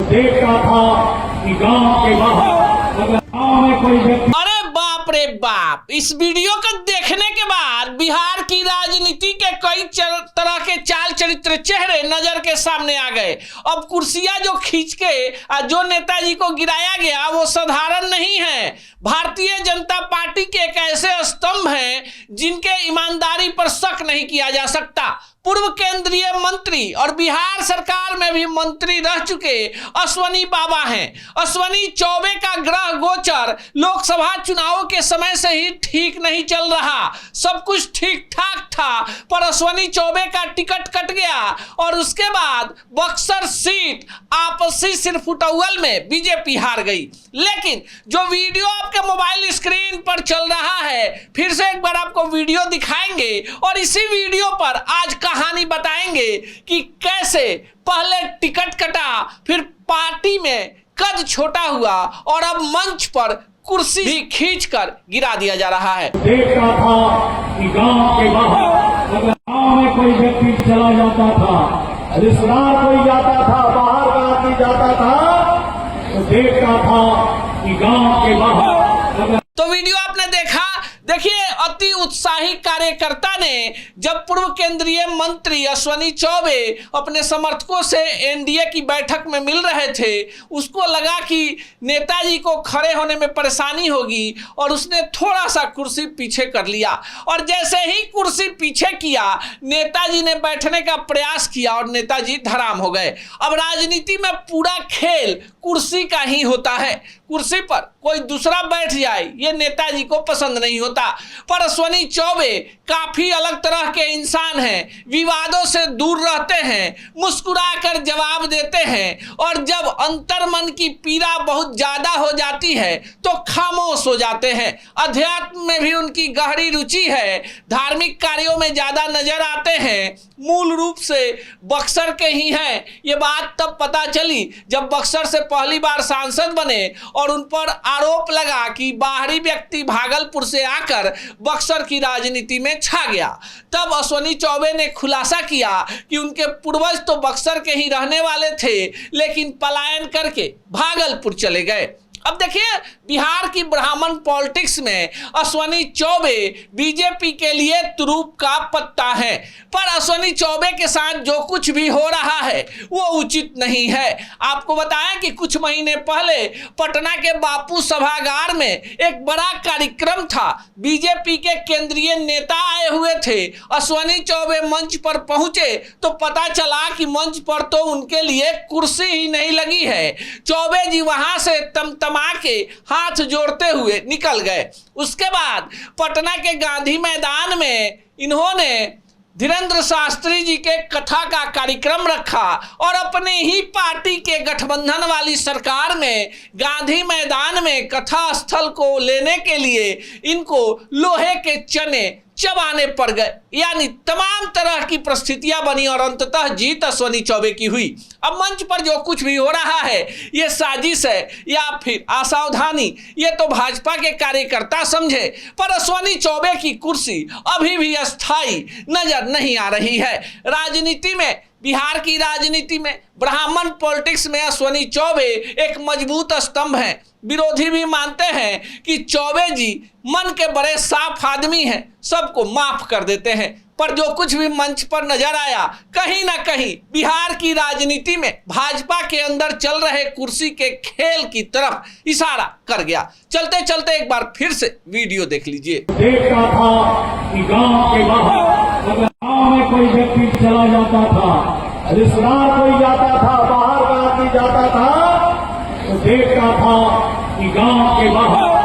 देखता था कि गांव के बाहर अगर गांव में कोई व्यक्ति। अरे बाप रे बाप, इस वीडियो को देखने के बाद बिहार की राजनीति के कई तरह के चाल चरित्र चेहरे नजर के सामने आ गए। अब कुर्सियां जो खींच के जो नेताजी को गिराया गया वो साधारण नहीं है। भारतीय जनता पार्टी के एक ऐसे स्तंभ हैं जिनके ईमानदारी पर शक नहीं किया जा सकता। पूर्व केंद्रीय मंत्री और बिहार सरकार में भी मंत्री रह चुके अश्वनी बाबा हैं। अश्वनी चौबे का ग्रह गोचर लोकसभा चुनाव के समय से ही ठीक नहीं चल रहा। सब कुछ ठीक ठाक था, पर अश्वनी चौबे का टिकट कट गया और उसके बाद बक्सर सीट आपसी सिरफुटौल में बीजेपी हार गई। लेकिन जो वीडियो आपके मोबाइल स्क्रीन पर चल रहा है, फिर से एक बार आपको वीडियो दिखाएंगे और इसी वीडियो पर आज कहानी बताएंगे कि कैसे पहले टिकट कटा, फिर पार्टी में कद छोटा हुआ और अब मंच पर कुर्सी भी खींचकर गिरा दिया जा रहा है। देखता था कि गांव के बाहर अगर गांव में कोई व्यक्ति चला जाता था, रिश्तेदार कोई जाता था, बाहर का आदमी जाता था, तो देखता था कि गांव के बाहर अगर। तो वीडियो आपने देखा। देखिए, अति उत्साही कार्यकर्ता ने जब पूर्व केंद्रीय मंत्री अश्वनी चौबे अपने समर्थकों से एनडीए की बैठक में मिल रहे थे, उसको लगा कि नेताजी को खड़े होने में परेशानी होगी और उसने थोड़ा सा कुर्सी पीछे कर लिया। और जैसे ही कुर्सी पीछे किया, नेताजी ने बैठने का प्रयास किया और नेताजी धराम हो गए। अब राजनीति में पूरा खेल कुर्सी का ही होता है। कुर्सी पर कोई दूसरा बैठ जाए ये नेताजी को पसंद नहीं होता। पर अश्वनी चौबे काफी अलग तरह के इंसान हैं, विवादों से दूर रहते हैं, मुस्कुराकर जवाब देते हैं और जब अंतर्मन की पीड़ा बहुत ज्यादा हो जाती है तो खामोश हो जाते हैं। अध्यात्म में भी उनकी गहरी रुचि है, धार्मिक कार्यों में ज्यादा नजर आते हैं, मूल रूप से बक्सर के ही हैं। ये बात तब पता चली जब बक्सर से पहली बार सांसद बने और उन पर आरोप लगा कि बाहरी व्यक्ति भागलपुर से आकर बक्सर की राजनीति में छा गया। तब अश्वनी चौबे ने खुलासा किया कि उनके पूर्वज तो बक्सर के ही रहने वाले थे, लेकिन पलायन करके भागलपुर चले गए। अब देखिए, बिहार की ब्राह्मण पॉलिटिक्स में अश्वनी चौबे बीजेपी के लिए तुरूप का पत्ता है। पर अश्वनी चौबे के साथ जो कुछ भी हो रहा है वो उचित नहीं है। आपको बताएं कि कुछ महीने पहले पटना के बापू सभागार में एक बड़ा कार्यक्रम था। बीजेपी के केंद्रीय नेता आए हुए थे। अश्वनी चौबे मंच पर पहुंचे तो पता चला कि मंच पर तो उनके लिए कुर्सी ही नहीं लगी है। चौबे जी वहां से तमतमा के हाथ जोड़ते हुए निकल गए। उसके बाद पटना के गांधी मैदान में इन्होंने धीरेन्द्र शास्त्री जी के कथा का कार्यक्रम रखा और अपने ही पार्टी के गठबंधन वाली सरकार में गांधी मैदान में कथा स्थल को लेने के लिए इनको लोहे के चने चबाने पड़ गए। यानी तमाम तरह की परिस्थितियां बनी और अंततः जीत अश्वनी चौबे की हुई। अब मंच पर जो कुछ भी हो रहा है ये साजिश है या फिर असावधानी, ये तो भाजपा के कार्यकर्ता समझे, पर अश्वनी चौबे की कुर्सी अभी भी अस्थायी नजर नहीं आ रही है। राजनीति में, बिहार की राजनीति में, ब्राह्मण पॉलिटिक्स में अश्वनी चौबे एक मजबूत स्तंभ हैं। विरोधी भी मानते हैं कि चौबे जी मन के बड़े साफ आदमी हैं, सबको माफ कर देते हैं। पर जो कुछ भी मंच पर नजर आया, कहीं ना कहीं बिहार की राजनीति में भाजपा के अंदर चल रहे कुर्सी के खेल की तरफ इशारा कर गया। चलते चलते एक बार फिर से वीडियो देख लीजिए। देखता था कि गांव के बाहर अगर गांव में कोई व्यक्ति चला जाता था, रिश्तेदार कोई जाता था, बाहर का आदमी जाता था, तो देखता था कि गांव के बाहर